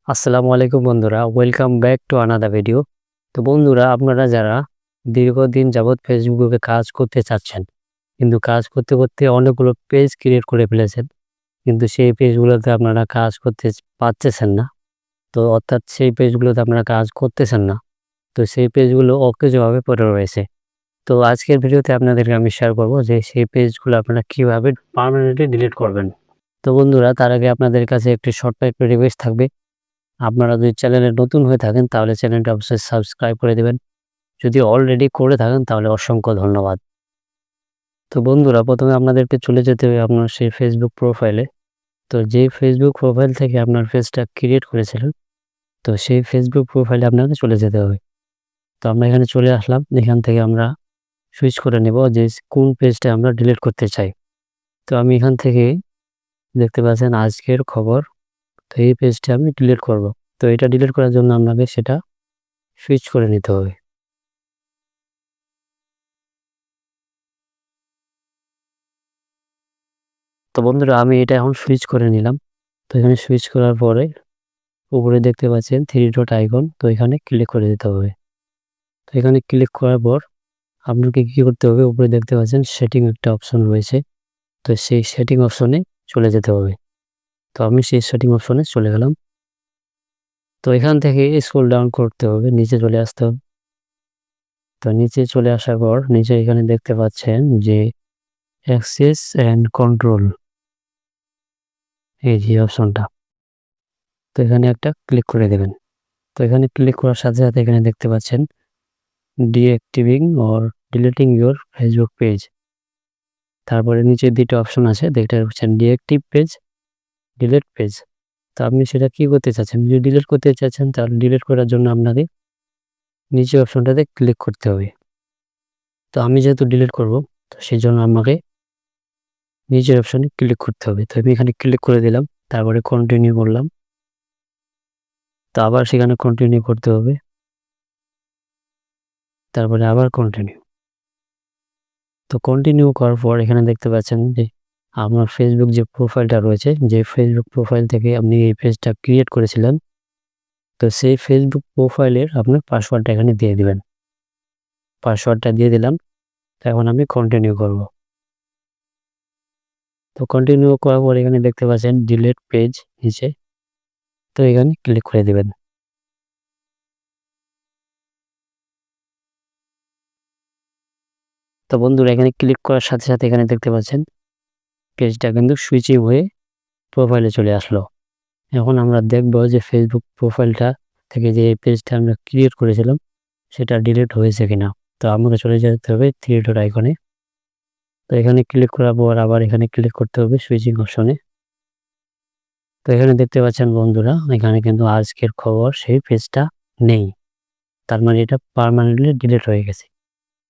আসসালামু আলাইকুম বন্ধুরা, welcome back to another video. তো বন্ধুরা, আপনারা যারা দীর্ঘদিন যাবৎ ফেসবুকে কাজ করতে চাচ্ছেন, কিন্তু কাজ করতে করতে অনেকগুলো পেজ ক্রিয়েট করে ফেলেছেন, কিন্তু সেই পেজগুলোতে আপনারা কাজ করতে পারতেছেন না। তো অর্থাৎ সেই পেজগুলোতে আপনারা কাজ করতেছেন না, তো সেই পেজগুলো অকেজোভাবে পড়ে রয়েছে। তো আজকের ভিডিওতে আপনাদেরকে আমি শেয়ার করব যে সেই পেজগুলো আপনারা কীভাবে পার্মানেন্টলি ডিলিট করবেন। তো বন্ধুরা, তার আগে আপনাদের কাছে একটি শর্ট একটি রিকোয়েস্ট থাকবে। আপনারা যদি চ্যানেলে নতুন হয়ে থাকেন তাহলে চ্যানেলটা অবশ্যই সাবস্ক্রাইব করে দেবেন। যদি অলরেডি করে থাকেন তাহলে অসংখ্য ধন্যবাদ। তো বন্ধুরা, প্রথমে আপনাদেরকে চলে যেতে হবে আপনার সেই ফেসবুক প্রোফাইলে। তো যেই ফেসবুক প্রোফাইল থেকে আপনার পেজটা ক্রিয়েট করেছিলেন, তো সেই ফেসবুক প্রোফাইলে আপনাকে চলে যেতে হবে। তো আমরা এখানে চলে আসলাম। এখান থেকে আমরা সুইচ করে নেব যে কোন পেজটা আমরা ডিলিট করতে চাই। তো আমি এখান থেকে দেখতে পাচ্ছেন আজকের খবর। তো এই পেজটা আমি ডিলিট করব। তো এটা ডিলিট করার জন্য আপনাকে সেটা সুইচ করে নিতে হবে। তো বন্ধুরা, আমি এটা এখন সুইচ করে নিলাম। তো এখানে সুইচ করার পরে উপরে দেখতে পাচ্ছেন 3 ডট আইকন, তো এখানে ক্লিক করে দিতে হবে। তো এখানে ক্লিক করার পর আপনাকে কি করতে হবে, উপরে দেখতে পাচ্ছেন সেটিং একটা অপশন রয়েছে। তো সেই সেটিং অপশনে চলে যেতে হবে। তো আমি সেই সেটিং অপশনে চলে গেলাম। তো এখান থেকে স্ক্রল ডাউন করতে হবে, নিচে চলে আসতে হবে। তো নিচে চলে আসার পর নিচে এখানে দেখতে পাচ্ছেন যে অ্যাক্সেস অ্যান্ড কন্ট্রোল, এই যে অপশনটা, তো এখানে একটা ক্লিক করে দেবেন। তো এখানে ক্লিক করার সাথে সাথে এখানে দেখতে পাচ্ছেন deactivating or deleting your Facebook page. তারপরে নিচে 2টা অপশন আছে, দেখতে পাচ্ছেন ডিঅ্যাক্টিভ পেজ, ডিলিট পেজ। তো আপনি সেটা কি করতে চাচ্ছেন? যদি ডিলিট করতে চাচ্ছেন তাহলে ডিলিট করার জন্য আপনাকে নিচের অপশনটাতে ক্লিক করতে হবে। তো আমি যেহেতু ডিলিট করব, তো সেই জন্য আমাকে নিচের অপশনে ক্লিক করতে হবে। তো আমি এখানে ক্লিক করে দিলাম, তারপরে কন্টিনিউ করলাম। তো আবার সেখানে কন্টিনিউ করতে হবে, তারপরে আবার কন্টিনিউ। তো কন্টিনিউ করার পর এখানে দেখতে পাচ্ছেন যে আপনার ফেসবুক যে প্রোফাইলটা রয়েছে, যে ফেসবুক প্রোফাইল থেকে আপনি এই পেজটা ক্রিয়েট করেছিলেন, তো সেই ফেসবুক প্রোফাইলের আপনার পাসওয়ার্ডটা এখানে দিয়ে দিবেন। পাসওয়ার্ডটা দিয়ে দিলাম। তো এখন আমি কন্টিনিউ করব। তো কন্টিনিউ করার পর এখানে দেখতে পাচ্ছেন ডিলিট পেজ নিচে, তো এখানে ক্লিক করে দিবেন। তো বন্ধুরা, এখানে ক্লিক করার সাথে সাথে এখানে দেখতে পাচ্ছেন পেজটা কিন্তু সুইচিং হয়ে প্রোফাইলে চলে আসলো। এখন আমরা দেখব যে ফেসবুক প্রোফাইলটা থেকে যে পেজটা আমরা ক্রিয়েট করেছিলাম সেটা ডিলিট হয়েছে কিনা। তো আমাকে চলে যেতে হবে 3 ডট আইকনে। তো এখানে ক্লিক করার পর আবার এখানে ক্লিক করতে হবে সুইচিং অপশনে। তো এখানে দেখতে পাচ্ছেন বন্ধুরা, এখানে কিন্তু আজকের খবর সেই পেজটা নেই। তার মানে এটা পার্মানেন্টলি ডিলিট হয়ে গেছে।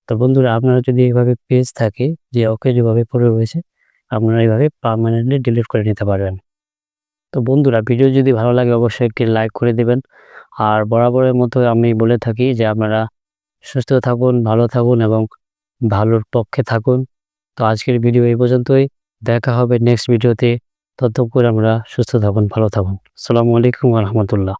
তো বন্ধুরা, আপনারা যদি এইভাবে পেজ থাকে যে অকেজোভাবে পড়ে রয়েছে, আপনারা এইভাবে পার্মানেন্টলি ডিলিট করে নিতে পারবেন। তো বন্ধুরা, ভিডিও যদি ভালো লাগে অবশ্যই একটি লাইক করে দেবেন। আর বরাবরের মতো আমি বলে থাকি যে আপনারা সুস্থ থাকুন, ভালো থাকুন এবং ভালোর পক্ষে থাকুন। তো আজকের ভিডিও এই পর্যন্তই। দেখা হবে নেক্সট ভিডিওতে। ততক্ষণ আমরা সুস্থ থাকুন, ভালো থাকুন। আসসালামু আলাইকুম ওয়া রাহমাতুল্লাহ।